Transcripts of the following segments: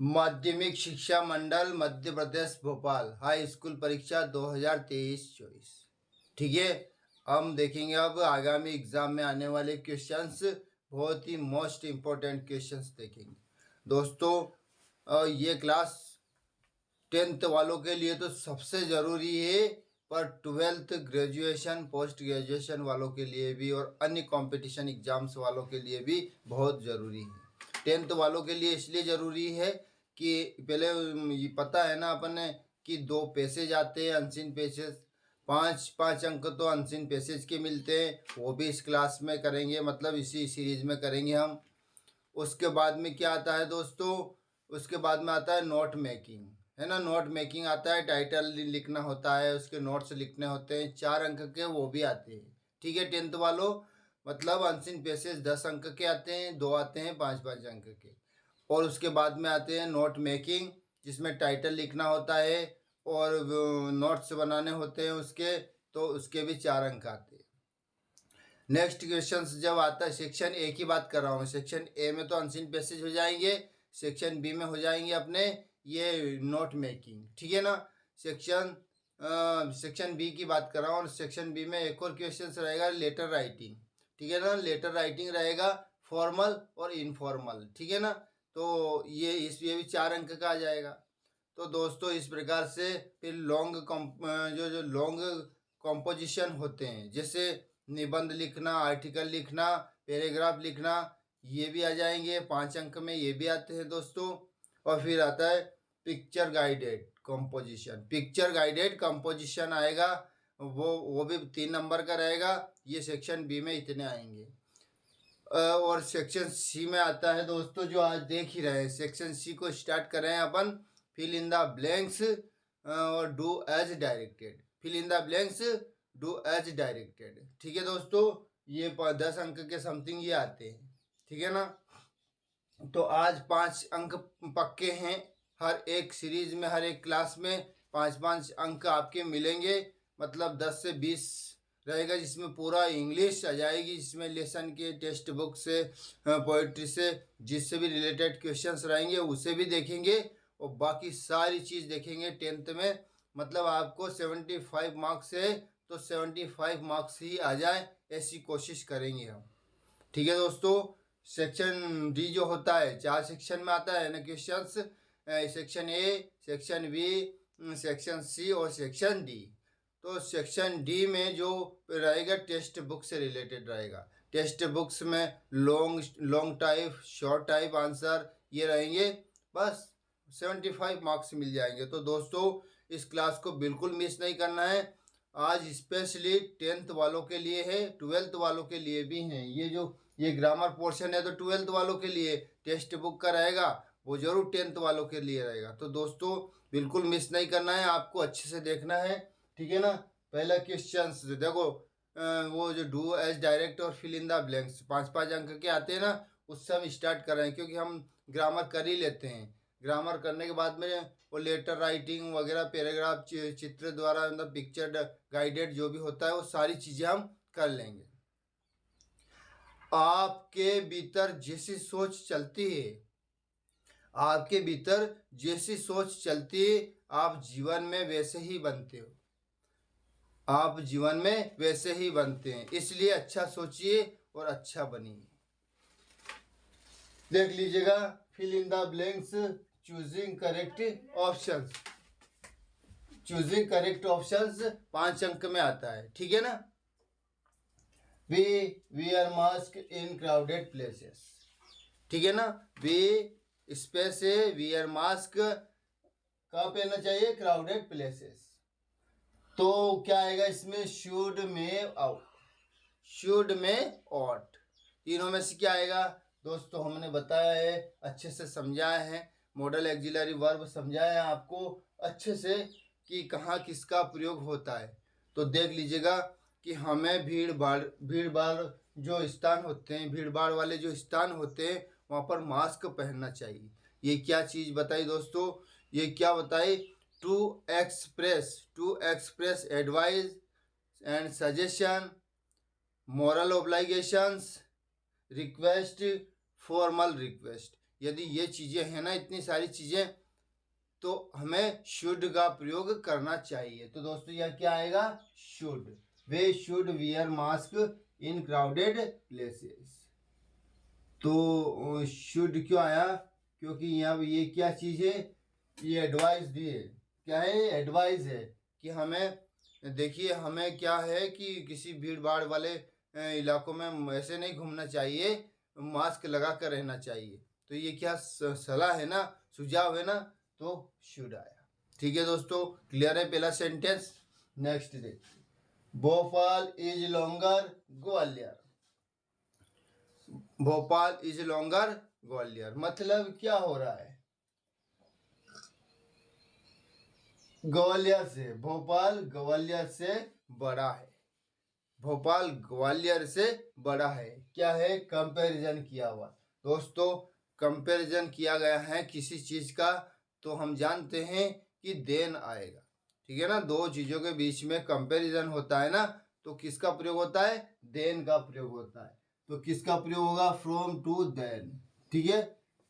माध्यमिक शिक्षा मंडल Madhya Pradesh Bhopal high school परीक्षा 2023-24। ठीक है, हम देखेंगे अब आगामी एग्जाम में आने वाले क्वेश्चंस, बहुत ही मोस्ट इम्पोर्टेंट क्वेश्चंस देखेंगे दोस्तों। ये क्लास 10th वालों के लिए तो सबसे ज़रूरी है, पर 12th ग्रेजुएशन पोस्ट ग्रेजुएशन वालों के लिए भी और अन्य कंपटीशन एग्जाम्स वालों के लिए भी बहुत ज़रूरी है। 10th वालों के लिए इसलिए ज़रूरी है कि पहले ये पता है ना अपन ने कि 2 पैसेज आते हैं, अनसीन पैसेज। 5 अंक तो अनसीन पैसेज के मिलते हैं, वो भी इस क्लास में करेंगे, मतलब इसी सीरीज में करेंगे हम। उसके बाद में क्या आता है दोस्तों, उसके बाद में आता है नोट मेकिंग, है ना। नोट मेकिंग आता है, टाइटल लिखना होता है, उसके नोट्स लिखने होते हैं, 4 अंक के वो भी आते हैं। ठीक है, 10th वालों, मतलब अनसीन पैसेज 10 अंक के आते हैं, 2 आते हैं 5-5 अंक के। और उसके बाद में आते हैं नोट मेकिंग, जिसमें टाइटल लिखना होता है और नोट्स बनाने होते हैं उसके, तो उसके भी 4 अंक आते हैं। नेक्स्ट क्वेश्चन जब आता है, सेक्शन ए की बात कर रहा हूँ। सेक्शन ए में तो अनसीन पैसेज हो जाएंगे, सेक्शन बी में हो जाएंगे अपने ये नोट मेकिंग। ठीक है ना। सेक्शन बी की बात कर रहा हूँ, और सेक्शन बी में एक और क्वेश्चन रहेगा लेटर राइटिंग। ठीक है ना, लेटर राइटिंग रहेगा, फॉर्मल और इनफॉर्मल। ठीक है ना, तो ये भी 4 अंक का आ जाएगा। तो दोस्तों इस प्रकार से फिर जो लॉन्ग कॉम्पोजिशन होते हैं, जैसे निबंध लिखना, आर्टिकल लिखना, पैराग्राफ लिखना, ये भी आ जाएंगे 5 अंक में, ये भी आते हैं दोस्तों। और फिर आता है picture guided composition. Picture guided composition आएगा, वो भी 3 नंबर का रहेगा। ये सेक्शन बी में इतने आएंगे। और सेक्शन सी में आता है दोस्तों, जो आज देख ही रहे हैं। सेक्शन सी को स्टार्ट कर रहे हैं अपन। फिल इन द ब्लैंक्स और do as directed. Fill in the blanks, do as directed. ठीक है दोस्तों, ये 10 अंक के समथिंग ये आते हैं। ठीक है ना, तो आज 5 अंक पक्के हैं। हर एक सीरीज में, हर एक क्लास में 5-5 अंक आपके मिलेंगे, मतलब 10 से 20 रहेगा, जिसमें पूरा इंग्लिश आ जाएगी, जिसमें लेसन के टेक्स्ट बुक से, पोइट्री से, जिससे भी रिलेटेड क्वेश्चंस रहेंगे उसे भी देखेंगे, और बाकी सारी चीज़ देखेंगे 10th में। मतलब आपको 75 मार्क्स है तो 75 मार्क्स ही आ जाए, ऐसी कोशिश करेंगे हम। ठीक है दोस्तों, सेक्शन डी जो होता है, 4 सेक्शन में आता है ना questions. Section A, section B, section C और सेक्शन डी। तो सेक्शन डी में जो रहेगा टेक्स्ट बुक से रिलेटेड रहेगा। टेक्स्ट बुक्स में long type, short type answer ये रहेंगे, बस 75 मार्क्स मिल जाएंगे। तो दोस्तों इस क्लास को बिल्कुल मिस नहीं करना है। आज स्पेशली 10th वालों के लिए है, 12th वालों के लिए भी हैं। ये ग्रामर पोर्शन है तो 12th वालों के लिए, टेक्स्ट बुक का रहेगा वो जरूर 10th वालों के लिए रहेगा। तो दोस्तों बिल्कुल मिस नहीं करना है, आपको अच्छे से देखना है। ठीक है ना। पहला क्वेश्चन देखो, वो जो डू एज डायरेक्ट और फिल इन द ब्लैंक्स 5-5 अंक के आते हैं ना, उससे हम स्टार्ट कर रहे हैं, क्योंकि हम ग्रामर कर ही लेते हैं। ग्रामर करने के बाद में वो लेटर राइटिंग वगैरह, पैराग्राफ, चित्र द्वारा, मतलब पिक्चर गाइडेड जो भी होता है, वो सारी चीज़ें हम कर लेंगे। आपके भीतर जैसी सोच चलती है, आपके भीतर जैसी सोच चलती है, आप जीवन में वैसे ही बनते हो। आप जीवन में वैसे ही बनते हैं, इसलिए अच्छा सोचिए और अच्छा बनिए। देख लीजिएगा, fill in the blanks, choosing correct options. Choosing correct options 5 अंक में आता है। ठीक है ना। We wear mask in crowded places. ठीक है ना, वी स्पेस है, वियर मास्क कहाँ पहनना चाहिए, क्राउडेड प्लेसेस। तो क्या आएगा इसमें, शुड में आउट, शुड में ऑट, तीनों में से क्या आएगा दोस्तों, हमने बताया है, अच्छे से समझाया है, मॉडल एक्सिलरी वर्ब समझाया है आपको अच्छे से कि कहाँ किसका प्रयोग होता है। तो देख लीजिएगा कि हमें भीड़ भाड़ जो स्थान होते हैं, भीड़ भाड़ वाले जो स्थान होते हैं, वहाँ पर मास्क पहनना चाहिए। ये क्या चीज़ बताई दोस्तों, ये क्या बताई, to express advice and suggestion, moral obligations, request, formal request, यदि ये चीज़ें हैं ना, इतनी सारी चीज़ें, तो हमें शुड का प्रयोग करना चाहिए। तो दोस्तों यह क्या आएगा, should. Way should wear mask in crowded places. तो शुड क्यों आया, क्योंकि यहाँ ये क्या चीज़ है, ये एडवाइस दी है। क्या है, एडवाइस है कि हमें, देखिए हमें क्या है कि किसी भीड़ भाड़ वाले इलाकों में ऐसे नहीं घूमना चाहिए, मास्क लगा कर रहना चाहिए। तो ये क्या सलाह है ना, सुझाव है ना, तो शुड आया। ठीक है दोस्तों, क्लियर है पहला सेंटेंस। नेक्स्ट देखिए, Bhopal is longer Gwalior. Bhopal is longer Gwalior मतलब क्या हो रहा है, ग्वालियर से, भोपाल ग्वालियर से बड़ा है। भोपाल ग्वालियर से बड़ा है, क्या है, कंपैरिजन किया हुआ। दोस्तों कंपैरिजन किया गया है किसी चीज का, तो हम जानते हैं कि देन आएगा। ठीक है ना, दो चीजों के बीच में कंपैरिजन होता है ना, तो किसका प्रयोग होता है, देन का प्रयोग होता है। तो किसका प्रयोग होगा, फ्रॉम टू देन। ठीक है,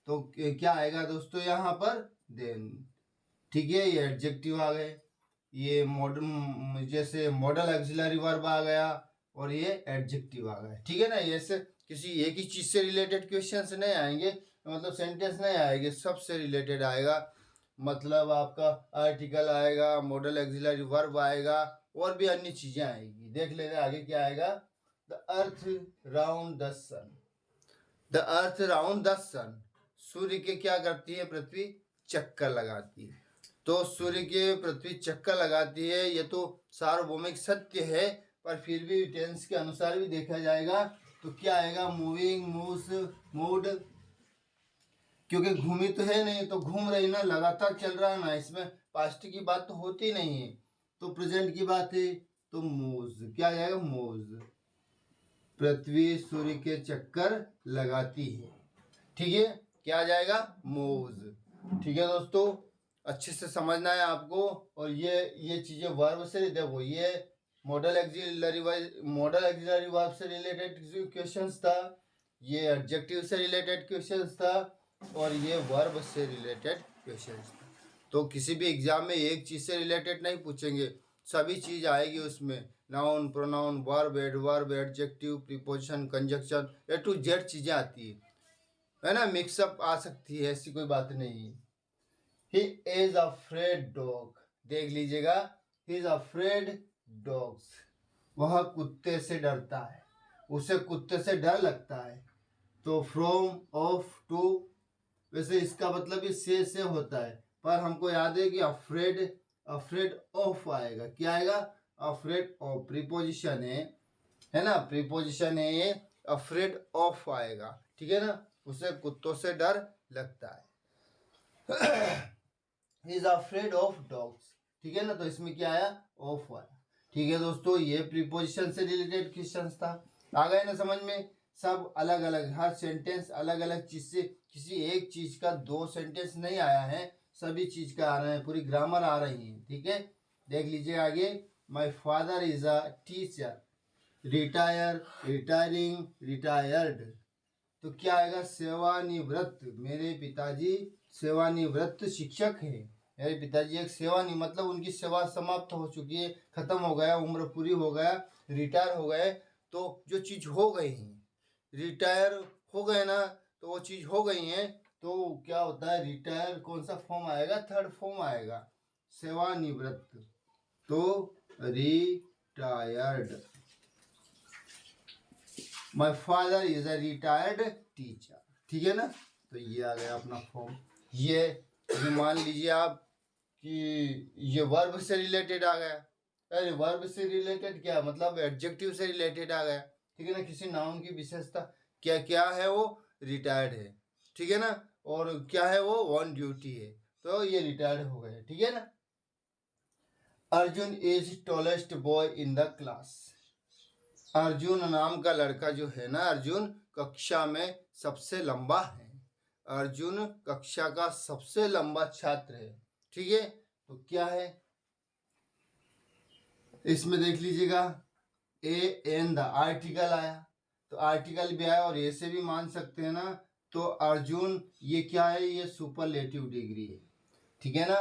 तो क्या आएगा दोस्तों यहाँ पर, देन। ठीक है, ये एडजेक्टिव आ गए, ये मॉडल, जैसे मॉडल ऑक्सिलरी वर्ब आ गया, और ये एडजेक्टिव आ गया। ठीक है ना, ये से किसी एक ही चीज से रिलेटेड क्वेश्चंस नहीं आएंगे, मतलब सेंटेंस नहीं आएंगे, सबसे रिलेटेड आएगा। मतलब आपका आर्टिकल आएगा, मॉडल ऑक्सिलरी वर्ब आएगा, और भी अन्य चीजें आएगी। देख लेते हैं आगे क्या आएगा, the earth round the sun. The earth round the sun, सूर्य के क्या करती है, पृथ्वी चक्कर लगाती है। तो सूर्य के पृथ्वी चक्कर लगाती है, ये तो सार्वभौमिक सत्य है, पर फिर भी टेंस के अनुसार भी देखा जाएगा तो क्या आएगा, मूविंग, मूव्स, मूड, क्योंकि घूमी तो है नहीं, तो घूम रही ना, लगातार चल रहा है ना, इसमें पास्ट की बात तो होती नहीं है, तो प्रेजेंट की बात है, तो मूव्स, क्या आ जाएगा, मूव्स। पृथ्वी सूर्य के चक्कर लगाती है। ठीक है, क्या आ जाएगा, मूव्स। ठीक है दोस्तों, अच्छे से समझना है आपको। और ये चीजें वर्ब से, देखो ये मॉडल एक्सिलरी वर्ब से रिलेटेड क्वेश्चंस था, ये एडजेक्टिव से रिलेटेड क्वेश्चंस था, और ये वर्ब से रिलेटेड क्वेश्चंस था। तो किसी भी एग्जाम में एक चीज से रिलेटेड नहीं पूछेंगे, सभी चीज आएगी उसमें, noun, pronoun, verb, adverb, adjective, preposition, conjunction, A to Z चीजें आती है ना, मिक्सअप आ सकती है, ऐसी कोई बात नहीं। ही इज अफ्रेड डॉग, देख लीजिएगा, ही इज अफ्रेड डॉग्स, वह कुत्ते से डरता है, उसे कुत्ते से डर लगता है। तो फ्रॉम, ऑफ, टू, वैसे इसका मतलब भी से होता है, पर हमको याद है कि अफ्रेड, अफ्रेड ऑफ आएगा, क्या आएगा, अफ्रेड ऑफ, प्रीपोजिशन है ना, प्रीपोजिशन है ये, अफ्रेड ऑफ आएगा। ठीक है ना, उसे कुत्तों से डर लगता है। He is afraid of dogs। ठीक है ना, तो इसमें क्या आया, ऑफ आया। ठीक है दोस्तों, ये प्रीपोजिशन से रिलेटेड क्वेश्चंस था। आ गए ना समझ में, सब अलग अलग, हर सेंटेंस अलग अलग चीज से, किसी एक चीज का दो सेंटेंस नहीं आया है, सभी चीज का आ रहा है, पूरी ग्रामर आ रही है। ठीक है, देख लीजिए आगे, my father is a teacher, retire, retiring, retired, तो क्या आएगा, सेवानिवृत्त, मेरे पिताजी सेवानिवृत्त शिक्षक है। मेरे पिताजी एक सेवानी, मतलब उनकी सेवा समाप्त हो चुकी है, खत्म हो गया, उम्र पूरी हो गया, रिटायर हो गए। तो जो चीज हो गई है, रिटायर हो गए ना, तो वो चीज हो गई है, तो क्या होता है, रिटायर कौन सा फॉर्म आएगा, थर्ड फॉर्म आएगा, सेवानिवृत्त, तो retired. My father is a retired teacher. ठीक है ना, तो ये आ गया अपना फॉर्म। ये मान लीजिए आप कि ये वर्ब से रिलेटेड आ गया, अरे वर्ब से रिलेटेड क्या मतलब, एडजेक्टिव से रिलेटेड आ गया। ठीक है ना, किसी नाउन की विशेषता क्या क्या है, वो रिटायर्ड है। ठीक है ना, और क्या है, वो ऑन ड्यूटी है, तो ये रिटायर्ड हो गए। ठीक है ना, Arjun is tallest boy in the class. Arjun नाम का लड़का जो है ना, अर्जुन कक्षा में सबसे लंबा है, अर्जुन कक्षा का सबसे लंबा छात्र है। ठीक है, तो क्या है, इसमें देख लीजिएगा, ए एन द आर्टिकल आया, तो आर्टिकल भी आया, और ए से भी मान सकते हैं ना, तो अर्जुन ये क्या है, ये सुपरलेटिव डिग्री है, ठीक है ना।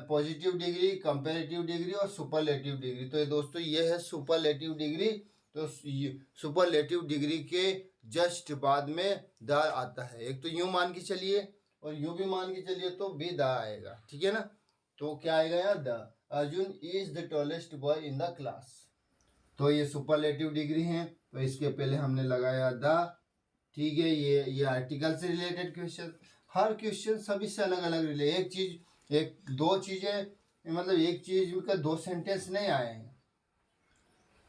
पॉजिटिव डिग्री, कंपैरेटिव डिग्री और सुपरलेटिव डिग्री। तो ये दोस्तों ये है सुपरलेटिव डिग्री। तो सुपरलेटिव डिग्री के जस्ट बाद में द आता है। एक तो यूं मान के चलिए और यूं भी मान के चलिए तो भी द आएगा, ठीक है ना। तो क्या आएगा यहाँ, the Arjun is the tallest boy in the class. तो ये सुपरलेटिव डिग्री है, तो इसके पहले हमने लगाया द, ठीक है। ये आर्टिकल से रिलेटेड क्वेश्चन, हर क्वेश्चन सभी से अलग अलग रिलेटेड। एक चीज, एक दो चीजें, मतलब एक चीज का दो सेंटेंस नहीं आए हैं।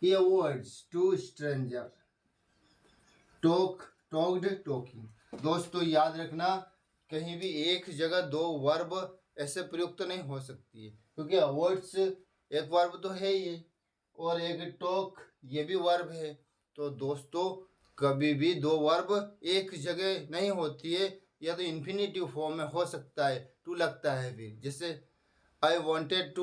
ये words to stranger, talk, talked, talking. दोस्तों याद रखना, कहीं भी एक जगह दो वर्ब ऐसे प्रयुक्त नहीं हो सकती है, क्योंकि वर्ड्स एक वर्ब तो है ही और एक टॉक ये भी वर्ब है। तो दोस्तों कभी भी दो वर्ब एक जगह नहीं होती है, या तो इन्फिनेटिव फॉर्म में हो सकता है, टू लगता है फिर। जैसे I wanted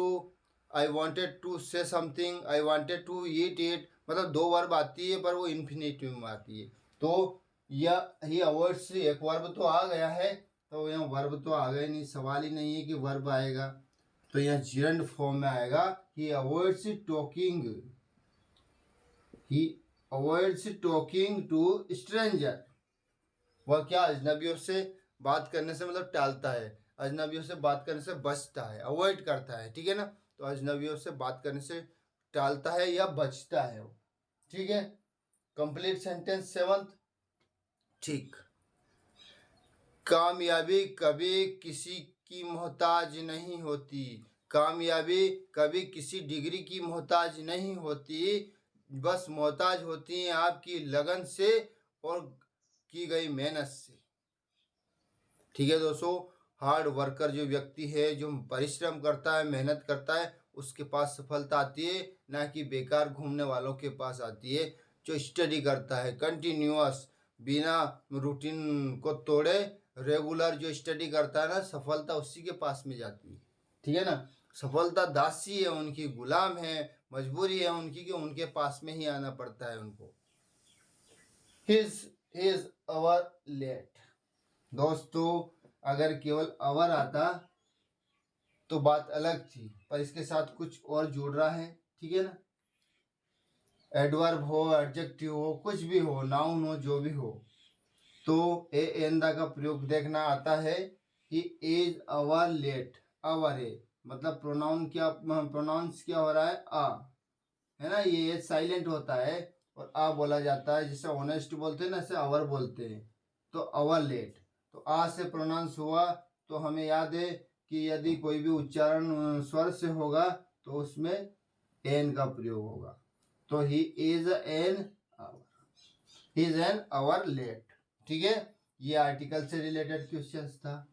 to say something, I wanted to eat it, मतलब दो वर्ब आती है पर वो इन्फिनेटिव में आती है। तो यह वर्ड्स एक वर्ब तो आ गया है, तो यहाँ वर्ब तो आ गया नहीं, सवाल ही नहीं है कि वर्ब आएगा। तो यहाँ जिरंड फॉर्म में आएगा, he avoids talking, he avoids talking to stranger. वह क्या, अजनबियों से बात करने से मतलब टालता है, अजनबियों से बात करने से बचता है, अवॉइड करता है, ठीक है ना। तो अजनबियों से बात करने से टालता है या बचता है वो, ठीक है। कंप्लीट सेंटेंस सेवंथ, ठीक। कामयाबी कभी किसी की मोहताज नहीं होती, कामयाबी कभी किसी डिग्री की मोहताज नहीं होती, बस मोहताज होती है आपकी लगन से और की गई मेहनत से, ठीक है दोस्तों। हार्ड वर्कर जो व्यक्ति है, जो परिश्रम करता है, मेहनत करता है, उसके पास सफलता आती है, ना कि बेकार घूमने वालों के पास आती है। जो स्टडी करता है कंटिन्यूअस, बिना रूटीन को तोड़े, रेगुलर जो स्टडी करता है ना, सफलता उसी के पास में जाती है, ठीक है ना। सफलता दासी है उनकी, गुलाम है, मजबूरी है उनकी कि उनके पास में ही आना पड़ता है उनको। His our late. दोस्तों अगर केवल अवर आता तो बात अलग थी, पर इसके साथ कुछ और जुड़ रहा है, ठीक है ना। एडवर्ब हो, एडजेक्टिव हो, कुछ भी हो, नाउन हो, जो भी हो, तो ए एंदा का प्रयोग देखना आता है कि इज अवर लेट। अवर है मतलब प्रोनाउन क्या, प्रोनाउंस क्या हो रहा है, आ है ना, ये साइलेंट होता है और आ बोला जाता है। जिसे ऑनेस्ट बोलते हैं ना, इसे अवर बोलते हैं। तो अवर लेट, तो आ से प्रोनाउंस हुआ, तो हमें याद है कि यदि कोई भी उच्चारण स्वर से होगा तो उसमें एन का प्रयोग होगा। तो he is an hour late, ठीक है। ये आर्टिकल से रिलेटेड क्वेश्चंस था।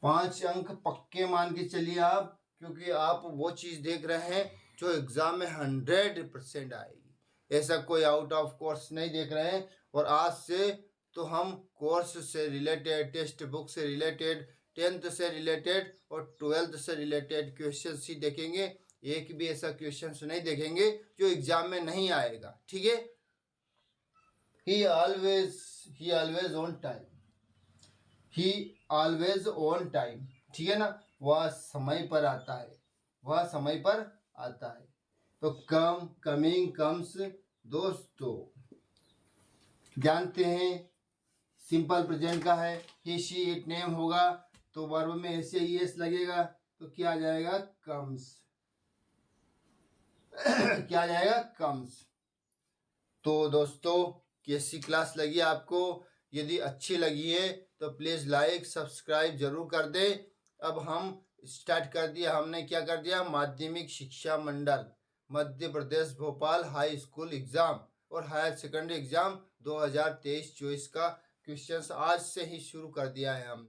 5 अंक पक्के मान के चलिए आप, क्योंकि आप वो चीज देख रहे हैं जो एग्जाम में 100% आएगी। ऐसा कोई आउट ऑफ कोर्स नहीं देख रहे हैं। और आज से तो हम कोर्स से रिलेटेड, टेक्स्ट बुक से रिलेटेड, 10th से रिलेटेड और 12th से रिलेटेड क्वेश्चन ही देखेंगे। एक भी ऐसा क्वेश्चन नहीं देखेंगे जो एग्जाम में नहीं आएगा, ठीक है। ही always on time, he always on time, ठीक है ना। वह समय पर आता है, वह समय पर आता है। तो कम, कमिंग, कम्स। दोस्तों जानते हैं सिंपल प्रेजेंट का है, ही शी इट नेम होगा तो वर्ब में ऐसे ही एस लगेगा, तो क्या आ जाएगा, कम्स। क्या आ जाएगा, कम्स। तो दोस्तों कैसी क्लास लगी आपको? यदि अच्छी लगी है तो प्लीज़ लाइक सब्सक्राइब जरूर कर दें। अब हम स्टार्ट कर दिया, हमने क्या कर दिया, माध्यमिक शिक्षा मंडल Madhya Pradesh Bhopal high school exam और हायर सेकेंडरी एग्जाम 2023-24 का क्वेश्चंस आज से ही शुरू कर दिया है हम।